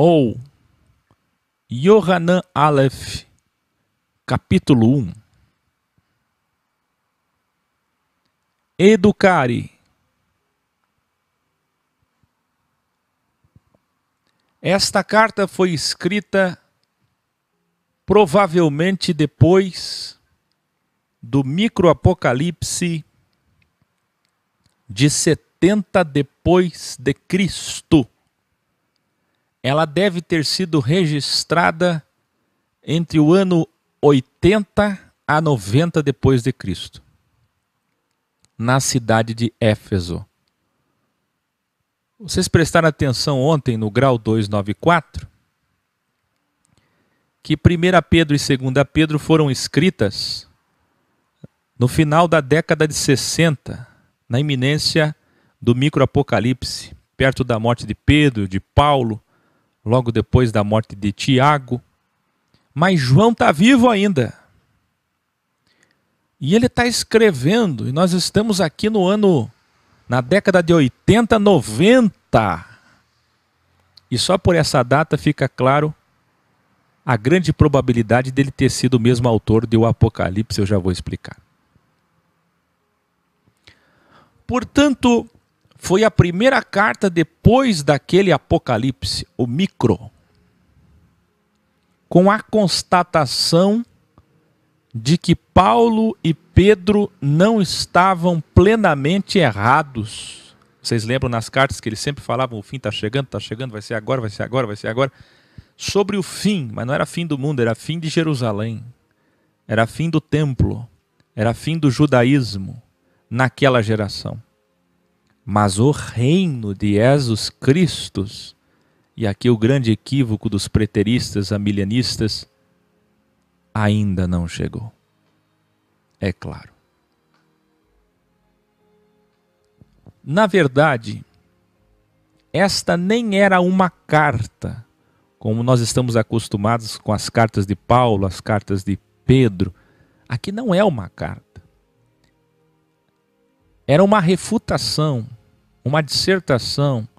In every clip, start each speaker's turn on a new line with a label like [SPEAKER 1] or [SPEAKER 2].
[SPEAKER 1] ou Yohanan Aleph, capítulo 1. Educare. Esta carta foi escrita provavelmente depois do microapocalipse de 70 depois de Cristo. Ela deve ter sido registrada entre o ano 80 a 90 depois de Cristo, na cidade de Éfeso. Vocês prestaram atenção ontem no grau 294 que 1 Pedro e 2 Pedro foram escritas no final da década de 60, na iminência do microapocalipse, perto da morte de Pedro, de Paulo, logo depois da morte de Tiago. Mas João está vivo ainda. E ele está escrevendo, e nós estamos aqui na década de 80, 90. E só por essa data fica claro a grande probabilidade dele ter sido o mesmo autor de O Apocalipse, eu já vou explicar. Portanto, foi a primeira carta depois daquele Apocalipse, o micro, com a constatação de que Paulo e Pedro não estavam plenamente errados. Vocês lembram nas cartas que eles sempre falavam, o fim está chegando, vai ser agora, vai ser agora, vai ser agora. Sobre o fim, mas não era fim do mundo, era fim de Jerusalém. Era fim do templo, era fim do judaísmo naquela geração. Mas o reino de Jesus Cristo, e aqui o grande equívoco dos preteristas, amilianistas, ainda não chegou. É claro. Na verdade, esta nem era uma carta, como nós estamos acostumados com as cartas de Paulo, as cartas de Pedro. Aqui não é uma carta. Era uma refutação, uma dissertação,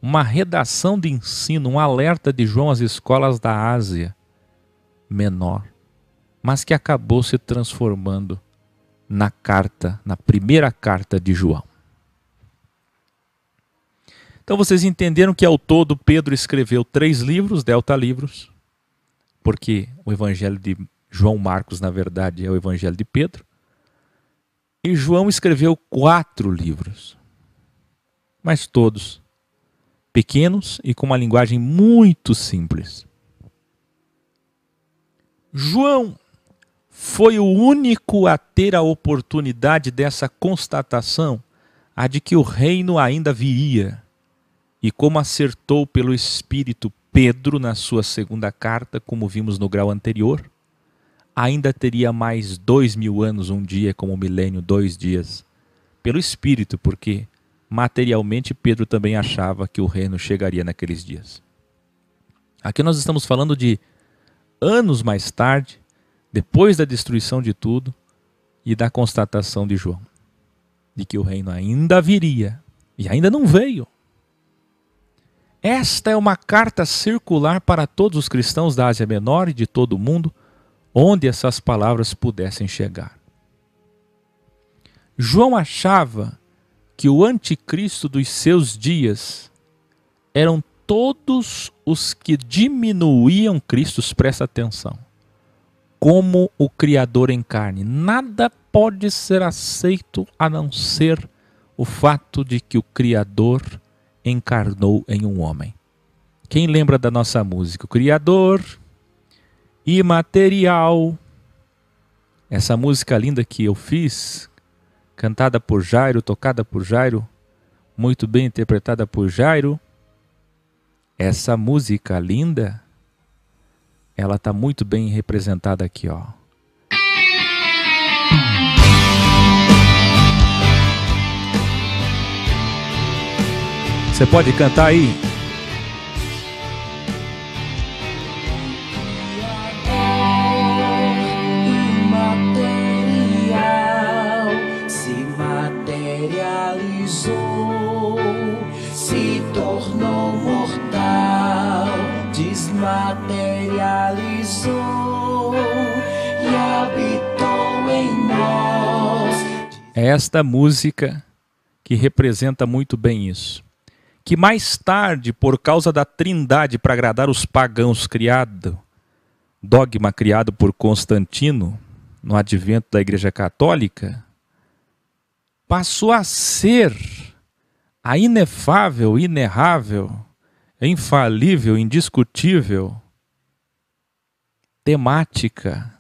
[SPEAKER 1] uma redação de ensino, um alerta de João às escolas da Ásia Menor, mas que acabou se transformando na primeira carta de João. Então vocês entenderam que ao todo Pedro escreveu 3 livros, delta-livros, porque o evangelho de João Marcos, na verdade, é o evangelho de Pedro. E João escreveu 4 livros, mas todos pequenos e com uma linguagem muito simples. João foi o único a ter a oportunidade dessa constatação, a de que o reino ainda viria. E como acertou pelo Espírito Pedro na sua segunda carta, como vimos no grau anterior, ainda teria mais 2000 anos, um dia como um milênio, 2 dias, pelo Espírito, porque materialmente Pedro também achava que o reino chegaria naqueles dias. Aqui nós estamos falando de anos mais tarde, depois da destruição de tudo e da constatação de João, de que o reino ainda viria e ainda não veio. Esta é uma carta circular para todos os cristãos da Ásia Menor e de todo o mundo, onde essas palavras pudessem chegar. João achava que o anticristo dos seus dias eram todos os que diminuíam Cristo, presta atenção, como o Criador em carne. Nada pode ser aceito a não ser o fato de que o Criador encarnou em um homem. Quem lembra da nossa música? O Criador imaterial. Essa música linda que eu fiz, cantada por Jairo, tocada por Jairo, muito bem interpretada por Jairo. Essa música linda, ela está muito bem representada aqui, ó. Você pode cantar aí?
[SPEAKER 2] Imaterial se materializou, se tornou mortal, enraizou e habitou em nós.
[SPEAKER 1] É esta música que representa muito bem isso. Que mais tarde, por causa da Trindade, para agradar os pagãos, dogma criado por Constantino, no advento da Igreja Católica, passou a ser a inefável, inerrável, infalível, indiscutível temática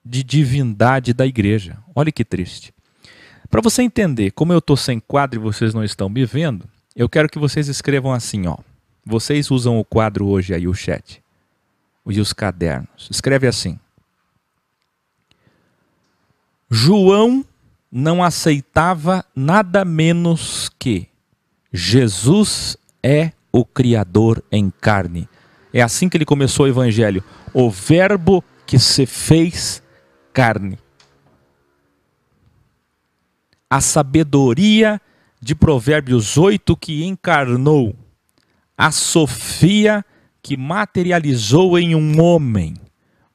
[SPEAKER 1] de divindade da Igreja. Olha que triste. Para você entender, como eu estou sem quadro e vocês não estão me vendo, eu quero que vocês escrevam assim, ó. Vocês usam o quadro hoje aí, o chat, e os cadernos. Escreve assim. João não aceitava nada menos que Jesus é o Criador em carne. É assim que ele começou o Evangelho. O Verbo que se fez carne. A sabedoria de Provérbios 8 que encarnou. A Sofia que materializou em um homem.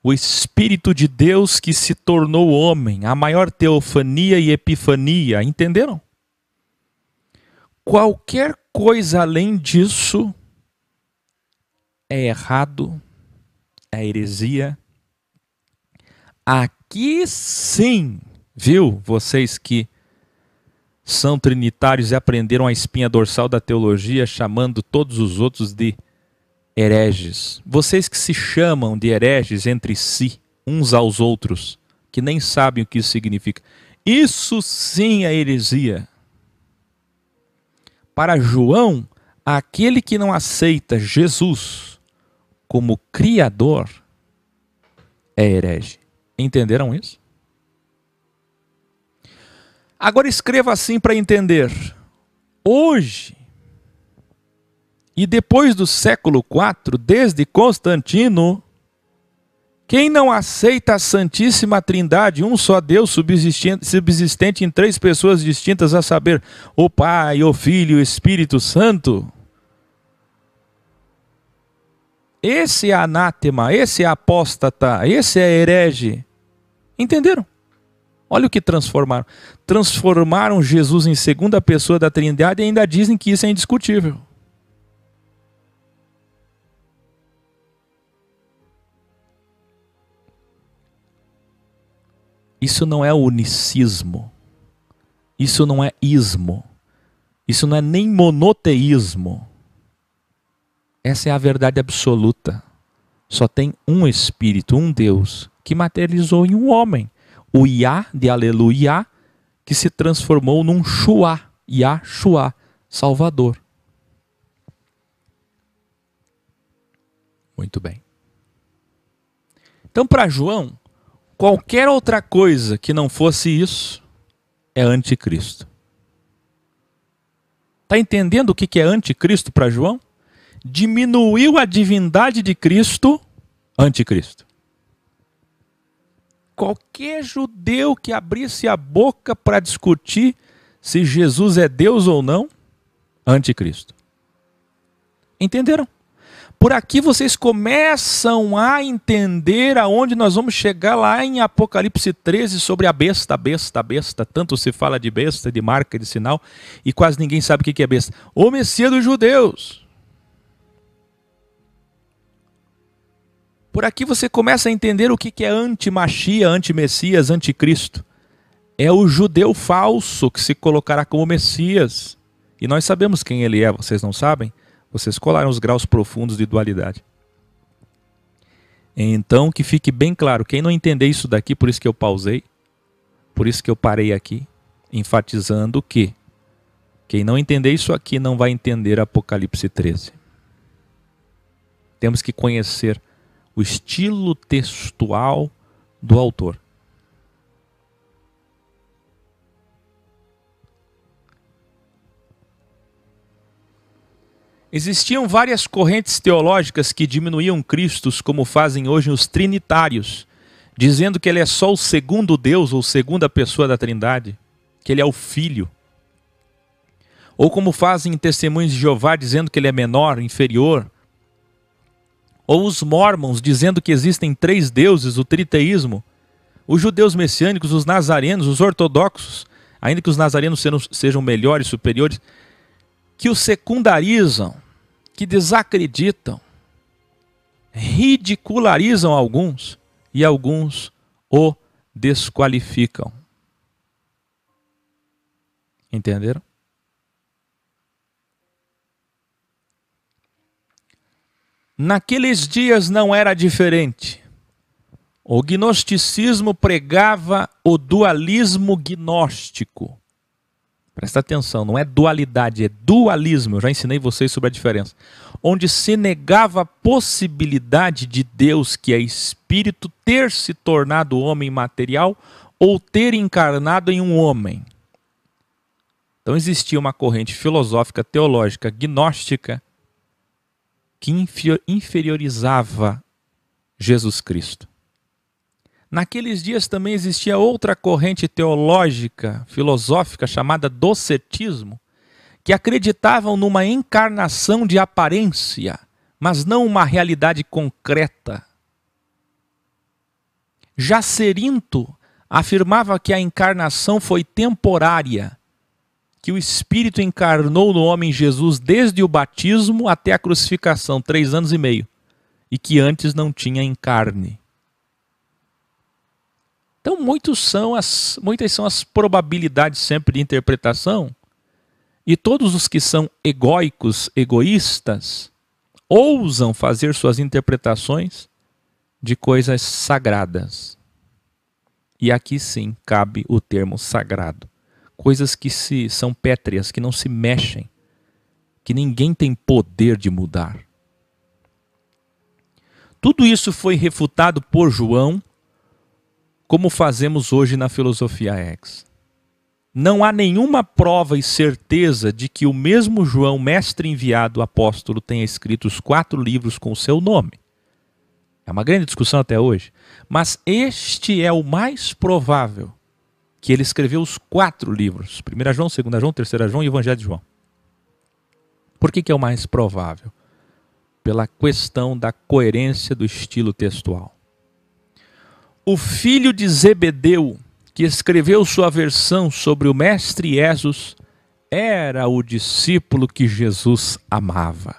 [SPEAKER 1] O Espírito de Deus que se tornou homem. A maior teofania e epifania. Entenderam? Qualquer coisa além disso é errado, é heresia. Aqui sim, viu? Vocês que são trinitários e aprenderam a espinha dorsal da teologia, chamando todos os outros de hereges. Vocês que se chamam de hereges entre si, uns aos outros, que nem sabem o que isso significa. Isso sim é heresia. Para João, aquele que não aceita Jesus como Criador é herege. Entenderam isso? Agora escreva assim para entender. Hoje, e depois do século IV, desde Constantino, quem não aceita a Santíssima Trindade, um só Deus subsistente em três pessoas distintas, a saber, o Pai, o Filho e o Espírito Santo, esse é anátema, esse é apóstata, esse é herege. Entenderam? Olha o que transformaram. Transformaram Jesus em segunda pessoa da Trindade e ainda dizem que isso é indiscutível. Isso não é unicismo. Isso não é ismo. Isso não é nem monoteísmo. Essa é a verdade absoluta. Só tem um Espírito, um Deus, que materializou em um homem. O Iá, de Aleluia, que se transformou num Shuá, Yahshua, Salvador. Muito bem. Então, para João, qualquer outra coisa que não fosse isso é anticristo. Está entendendo o que é anticristo para João? Diminuiu a divindade de Cristo, anticristo. Qualquer judeu que abrisse a boca para discutir se Jesus é Deus ou não, anticristo. Entenderam? Por aqui vocês começam a entender aonde nós vamos chegar lá em Apocalipse 13 sobre a besta, besta, besta. Tanto se fala de besta, de marca, de sinal, e quase ninguém sabe o que é besta. O Messias dos judeus. Por aqui você começa a entender o que é anti-Machia, anti-Messias, anticristo. É o judeu falso que se colocará como Messias. E nós sabemos quem ele é, vocês não sabem? Vocês colaram os graus profundos de dualidade. Então, que fique bem claro, quem não entender isso daqui, por isso que eu pausei, por isso que eu parei aqui, enfatizando que quem não entender isso aqui não vai entender Apocalipse 13. Temos que conhecer o estilo textual do autor. Existiam várias correntes teológicas que diminuíam Cristo, como fazem hoje os trinitários, dizendo que ele é só o segundo Deus ou segunda pessoa da Trindade, que ele é o Filho. Ou como fazem Testemunhos de Jeová, dizendo que ele é menor, inferior. Ou os mormons dizendo que existem 3 deuses, o triteísmo. Os judeus messiânicos, os nazarenos, os ortodoxos, ainda que os nazarenos sejam melhores, superiores, que o secundarizam, que desacreditam, ridicularizam alguns e alguns o desqualificam. Entenderam? Naqueles dias não era diferente. O gnosticismo pregava o dualismo gnóstico. Presta atenção, não é dualidade, é dualismo. Eu já ensinei vocês sobre a diferença. Onde se negava a possibilidade de Deus, que é espírito, ter se tornado homem material ou ter encarnado em um homem. Então existia uma corrente filosófica, teológica, gnóstica, que inferiorizava Jesus Cristo. Naqueles dias também existia outra corrente teológica, filosófica, chamada docetismo, que acreditavam numa encarnação de aparência, mas não uma realidade concreta. Já Cerinto afirmava que a encarnação foi temporária, que o Espírito encarnou no homem Jesus desde o batismo até a crucificação, 3 anos e meio, e que antes não tinha encarne. Então muitas são as probabilidades sempre de interpretação, e todos os que são egóicos, egoístas, ousam fazer suas interpretações de coisas sagradas. E aqui sim cabe o termo sagrado. Coisas que são pétreas, que não se mexem, que ninguém tem poder de mudar. Tudo isso foi refutado por João, como fazemos hoje na Filosofia Ex. Não há nenhuma prova e certeza de que o mesmo João, mestre enviado, apóstolo, tenha escrito os 4 livros com o seu nome. É uma grande discussão até hoje. Mas este é o mais provável, que ele escreveu os 4 livros. 1 João, 2 João, 3 João e Evangelho de João. Por que é o mais provável? Pela questão da coerência do estilo textual. O filho de Zebedeu, que escreveu sua versão sobre o mestre Jesus, era o discípulo que Jesus amava.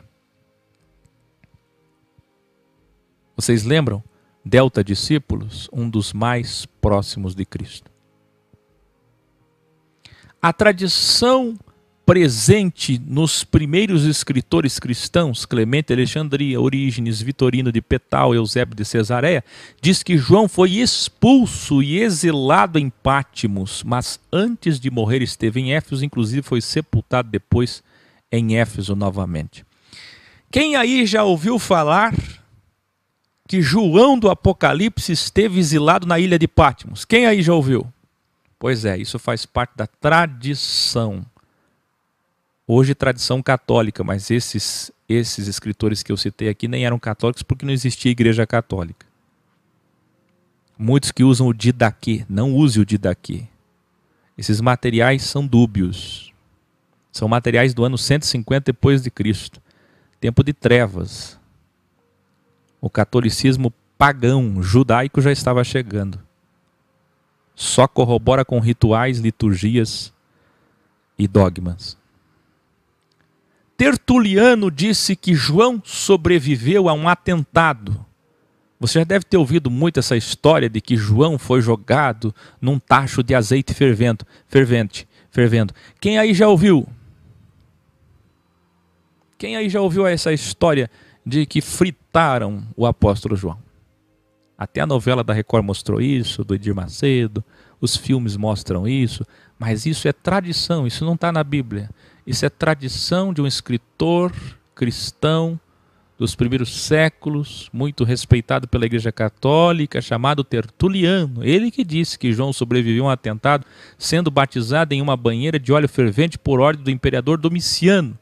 [SPEAKER 1] Vocês lembram? Delta discípulos, um dos mais próximos de Cristo. A tradição presente nos primeiros escritores cristãos, Clemente de Alexandria, Orígenes, Vitorino de Petal, Eusébio de Cesareia, diz que João foi expulso e exilado em Pátimos, mas antes de morrer esteve em Éfeso, inclusive foi sepultado depois em Éfeso novamente. Quem aí já ouviu falar que João do Apocalipse esteve exilado na ilha de Pátimos? Quem aí já ouviu? Pois é, isso faz parte da tradição. Hoje tradição católica, mas esses escritores que eu citei aqui nem eram católicos porque não existia igreja católica. Muitos que usam o Didaquê, não use o Didaquê. Esses materiais são dúbios. São materiais do ano 150 depois de Cristo, tempo de trevas. O catolicismo pagão, judaico já estava chegando. Só corrobora com rituais, liturgias e dogmas. Tertuliano disse que João sobreviveu a um atentado. Você já deve ter ouvido muito essa história de que João foi jogado num tacho de azeite fervendo. Quem aí já ouviu? Quem aí já ouviu essa história de que fritaram o apóstolo João? Até a novela da Record mostrou isso, do Edir Macedo, os filmes mostram isso, mas isso é tradição, isso não está na Bíblia. Isso é tradição de um escritor cristão dos primeiros séculos, muito respeitado pela Igreja Católica, chamado Tertuliano. Ele que disse que João sobreviveu a um atentado sendo batizado em uma banheira de óleo fervente por ordem do imperador Domiciano.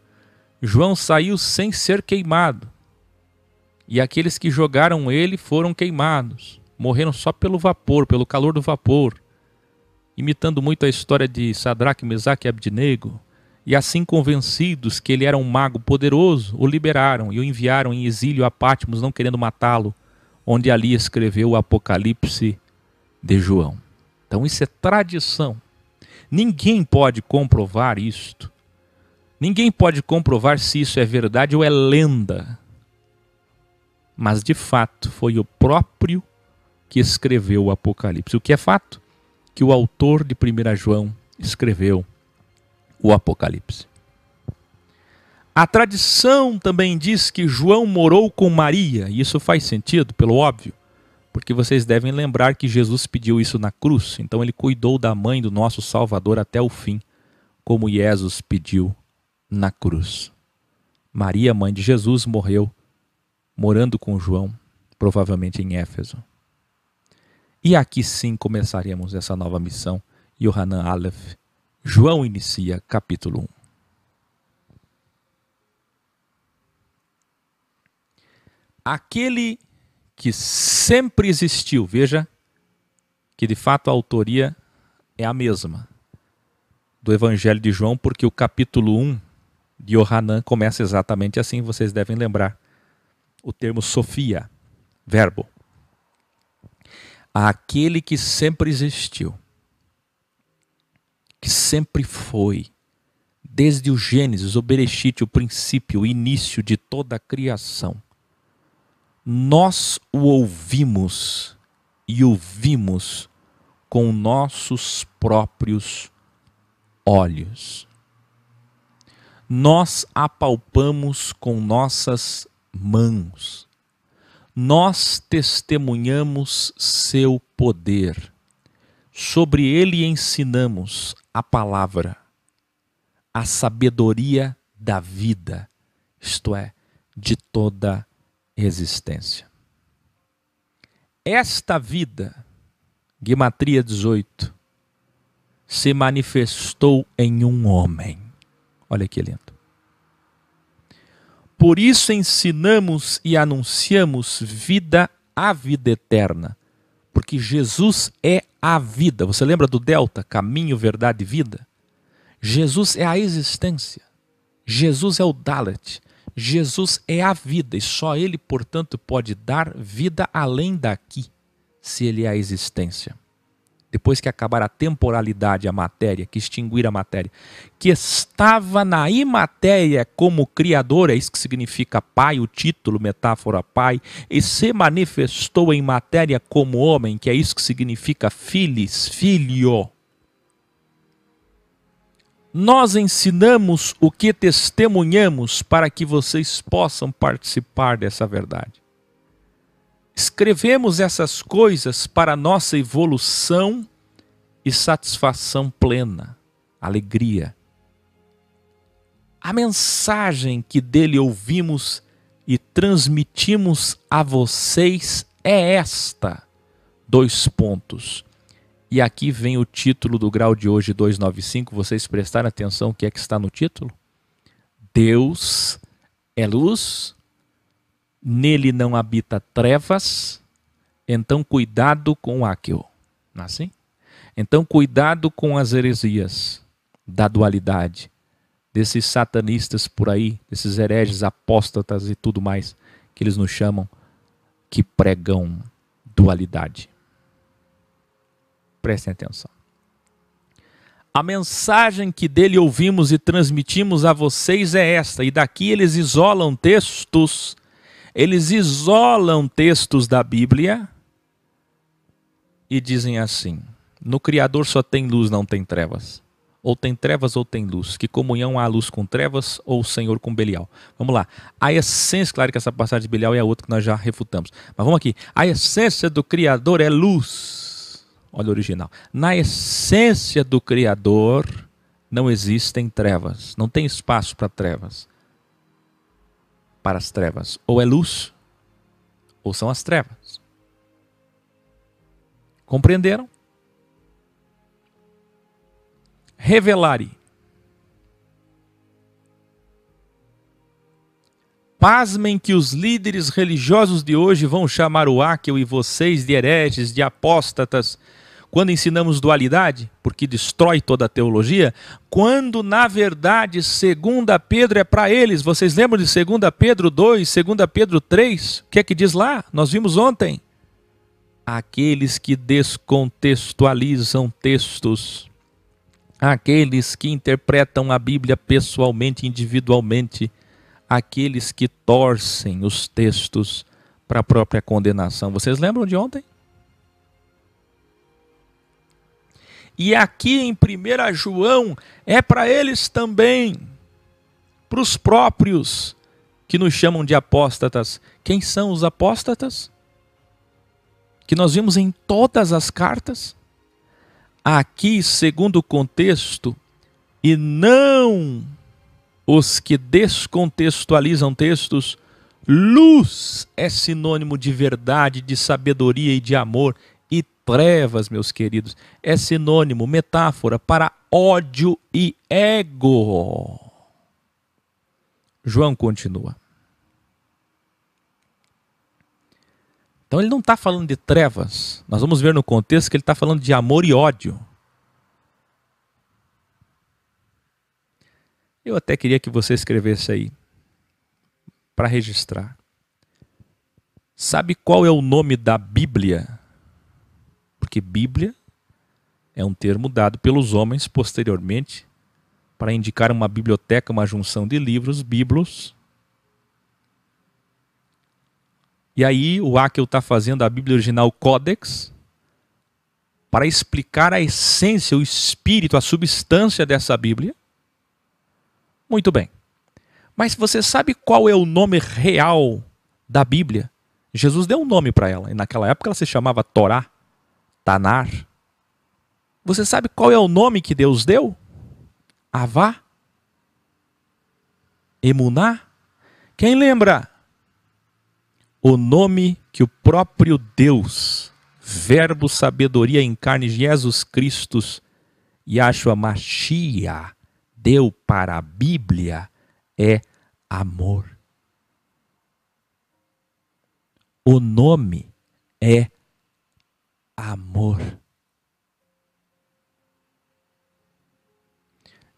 [SPEAKER 1] João saiu sem ser queimado. E aqueles que jogaram ele foram queimados. Morreram só pelo vapor, pelo calor do vapor. Imitando muito a história de Sadraque, Mesaque e Abdinego. E assim convencidos que ele era um mago poderoso, o liberaram e o enviaram em exílio a Patmos, não querendo matá-lo, onde ali escreveu o Apocalipse de João. Então isso é tradição. Ninguém pode comprovar isto. Ninguém pode comprovar se isso é verdade ou é lenda. Mas de fato foi o próprio que escreveu o Apocalipse. O que é fato? Que o autor de 1 João escreveu o Apocalipse. A tradição também diz que João morou com Maria, e isso faz sentido, pelo óbvio, porque vocês devem lembrar que Jesus pediu isso na cruz, então ele cuidou da mãe do nosso Salvador até o fim, como Jesus pediu na cruz. Maria, mãe de Jesus, morreu morando com João, provavelmente em Éfeso. E aqui sim começaremos essa nova missão, Yohanan Aleph. João inicia capítulo 1. Aquele que sempre existiu, veja que de fato a autoria é a mesma do Evangelho de João, porque o capítulo 1 de Yohanan começa exatamente assim, vocês devem lembrar. O termo Sofia, verbo. Aquele que sempre existiu, que sempre foi, desde o Gênesis, o Bereshit, o princípio, o início de toda a criação. Nós o ouvimos e o vimos com nossos próprios olhos. Nós apalpamos com nossas mãos. Nós testemunhamos seu poder. Sobre ele ensinamos a palavra, a sabedoria da vida, isto é, de toda existência. Esta vida, Gematria 18, se manifestou em um homem. Olha que lindo. Por isso ensinamos e anunciamos a vida eterna. Porque Jesus é a vida. Você lembra do delta? Caminho, verdade e vida? Jesus é a existência. Jesus é o Dalet. Jesus é a vida. E só Ele, portanto, pode dar vida além daqui, se Ele é a existência. Depois que acabar a temporalidade, a matéria, que extinguir a matéria, que estava na imatéria como Criador, é isso que significa Pai, o título, metáfora Pai, e se manifestou em matéria como homem, que é isso que significa Filis, Filho. Nós ensinamos o que testemunhamos para que vocês possam participar dessa verdade. Escrevemos essas coisas para nossa evolução e satisfação plena, alegria. A mensagem que dele ouvimos e transmitimos a vocês é esta. 2 pontos. E aqui vem o título do grau de hoje 295. Vocês prestaram atenção o que é que está no título? Deus é luz. Nele não habita trevas, então cuidado com o Áquio. Não é assim? Então cuidado com as heresias da dualidade, desses satanistas por aí, desses hereges apóstatas e tudo mais, que eles nos chamam, que pregam dualidade. Prestem atenção. A mensagem que dele ouvimos e transmitimos a vocês é esta, e daqui eles isolam textos. Eles isolam textos da Bíblia e dizem assim: no Criador só tem luz, não tem trevas. Ou tem trevas ou tem luz. Que comunhão há a luz com trevas ou o Senhor com Belial? Vamos lá. A essência, claro que essa passagem de Belial é a outra que nós já refutamos. Mas vamos aqui. A essência do Criador é luz. Olha o original. Na essência do Criador não existem trevas. Não tem espaço para trevas. Para as trevas. Ou é luz, ou são as trevas. Compreenderam? Revelare. Pasmem que os líderes religiosos de hoje vão chamar o Áquio e vocês de hereges, de apóstatas, quando ensinamos dualidade, porque destrói toda a teologia, quando na verdade 2 Pedro é para eles. Vocês lembram de 2 Pedro 2, 2 Pedro 3? O que é que diz lá? Nós vimos ontem. Aqueles que descontextualizam textos, aqueles que interpretam a Bíblia pessoalmente, individualmente, aqueles que torcem os textos para a própria condenação. Vocês lembram de ontem? E aqui em 1 João é para eles também, para os próprios que nos chamam de apóstatas. Quem são os apóstatas? Que nós vimos em todas as cartas. Aqui, segundo o contexto, e não os que descontextualizam textos, luz é sinônimo de verdade, de sabedoria e de amor. E trevas, meus queridos, é sinônimo, metáfora para ódio e ego. João continua. Então ele não está falando de trevas. Nós vamos ver no contexto que ele está falando de amor e ódio. Eu até queria que você escrevesse aí, para registrar. Sabe qual é o nome da Bíblia? Porque Bíblia é um termo dado pelos homens posteriormente para indicar uma biblioteca, uma junção de livros, biblos. E aí o Haeckel está fazendo a Bíblia original Codex para explicar a essência, o espírito, a substância dessa Bíblia. Muito bem. Mas você sabe qual é o nome real da Bíblia? Jesus deu um nome para ela, e naquela época ela se chamava Torá, Tanar. Você sabe qual é o nome que Deus deu? Avá? Emuná? Quem lembra? O nome que o próprio Deus, Verbo Sabedoria em carne, Jesus Cristo, Yahshua Mashiach, deu para a Bíblia é amor. O nome é amor.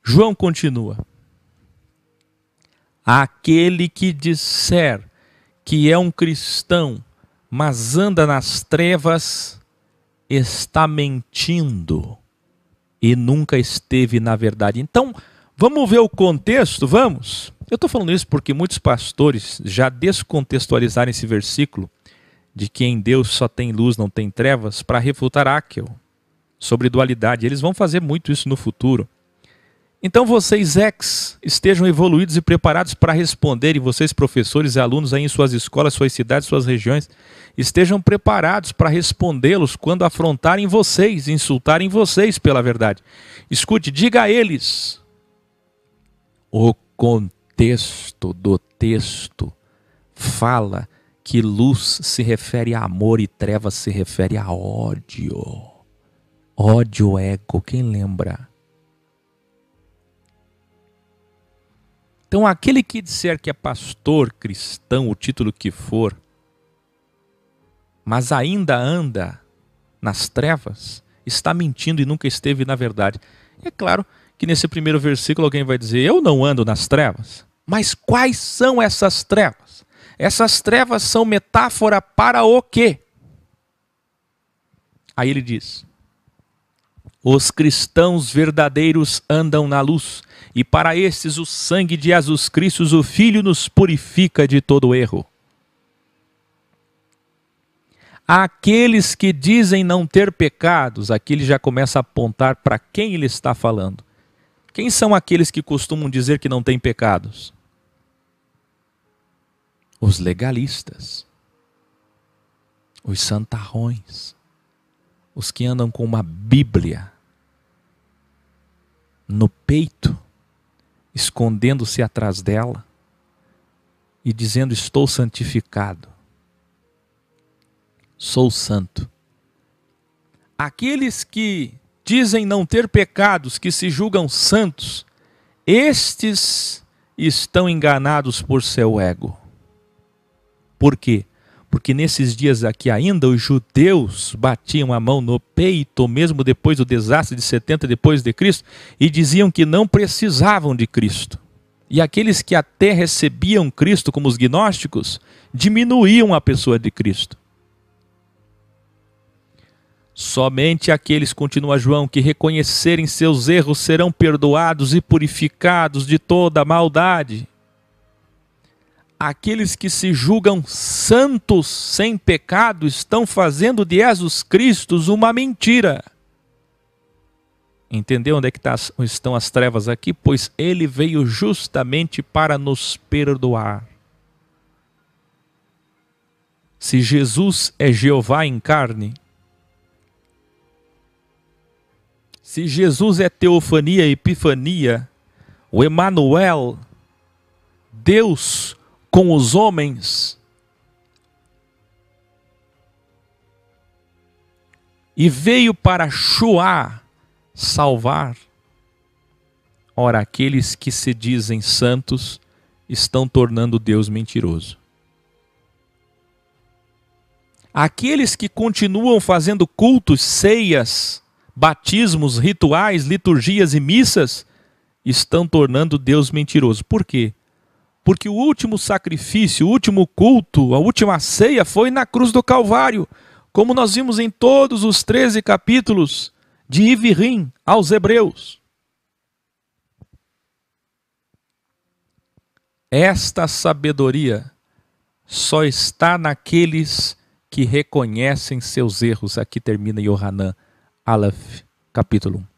[SPEAKER 1] João continua. Aquele que disser que é um cristão, mas anda nas trevas, está mentindo e nunca esteve na verdade. Então, vamos ver o contexto, vamos? Eu estou falando isso porque muitos pastores já descontextualizaram esse versículo de que em Deus só tem luz, não tem trevas, para refutar Haeckel sobre dualidade. Eles vão fazer muito isso no futuro. Então vocês estejam evoluídos e preparados para responder, e vocês professores e alunos aí em suas escolas, suas cidades, suas regiões, estejam preparados para respondê-los quando afrontarem vocês, insultarem vocês pela verdade. Escute, diga a eles. O contexto do texto fala que luz se refere a amor e trevas se refere a ódio. Ódio, ego, quem lembra? Então aquele que disser que é pastor, cristão, o título que for, mas ainda anda nas trevas, está mentindo e nunca esteve na verdade. É claro que nesse primeiro versículo alguém vai dizer, eu não ando nas trevas. Mas quais são essas trevas? Essas trevas são metáfora para o quê? Aí ele diz, os cristãos verdadeiros andam na luz, e para estes o sangue de Jesus Cristo, o Filho, nos purifica de todo erro. Aqueles que dizem não ter pecados, aqui ele já começa a apontar para quem ele está falando. Quem são aqueles que costumam dizer que não têm pecados? Os legalistas, os santarrões, os que andam com uma Bíblia no peito, escondendo-se atrás dela e dizendo, estou santificado, sou santo. Aqueles que dizem não ter pecados, que se julgam santos, estes estão enganados por seu ego. Por quê? Porque nesses dias aqui ainda os judeus batiam a mão no peito, mesmo depois do desastre de 70 depois de Cristo, e diziam que não precisavam de Cristo. E aqueles que até recebiam Cristo, como os gnósticos, diminuíam a pessoa de Cristo. Somente aqueles, continua João, que reconhecerem seus erros serão perdoados e purificados de toda a maldade. Aqueles que se julgam santos sem pecado estão fazendo de Jesus Cristo uma mentira. Entendeu onde é que estão as trevas aqui? Pois ele veio justamente para nos perdoar. Se Jesus é Jeová em carne, se Jesus é teofania, epifania, o Emanuel, Deus com os homens, e veio para Shoah salvar, ora, aqueles que se dizem santos estão tornando Deus mentiroso. Aqueles que continuam fazendo cultos, ceias, batismos, rituais, liturgias e missas, estão tornando Deus mentiroso. Por quê? Porque o último sacrifício, o último culto, a última ceia foi na cruz do Calvário, como nós vimos em todos os 13 capítulos de Ivirim aos Hebreus. Esta sabedoria só está naqueles que reconhecem seus erros. Aqui termina Yohanan Aleph, capítulo 1.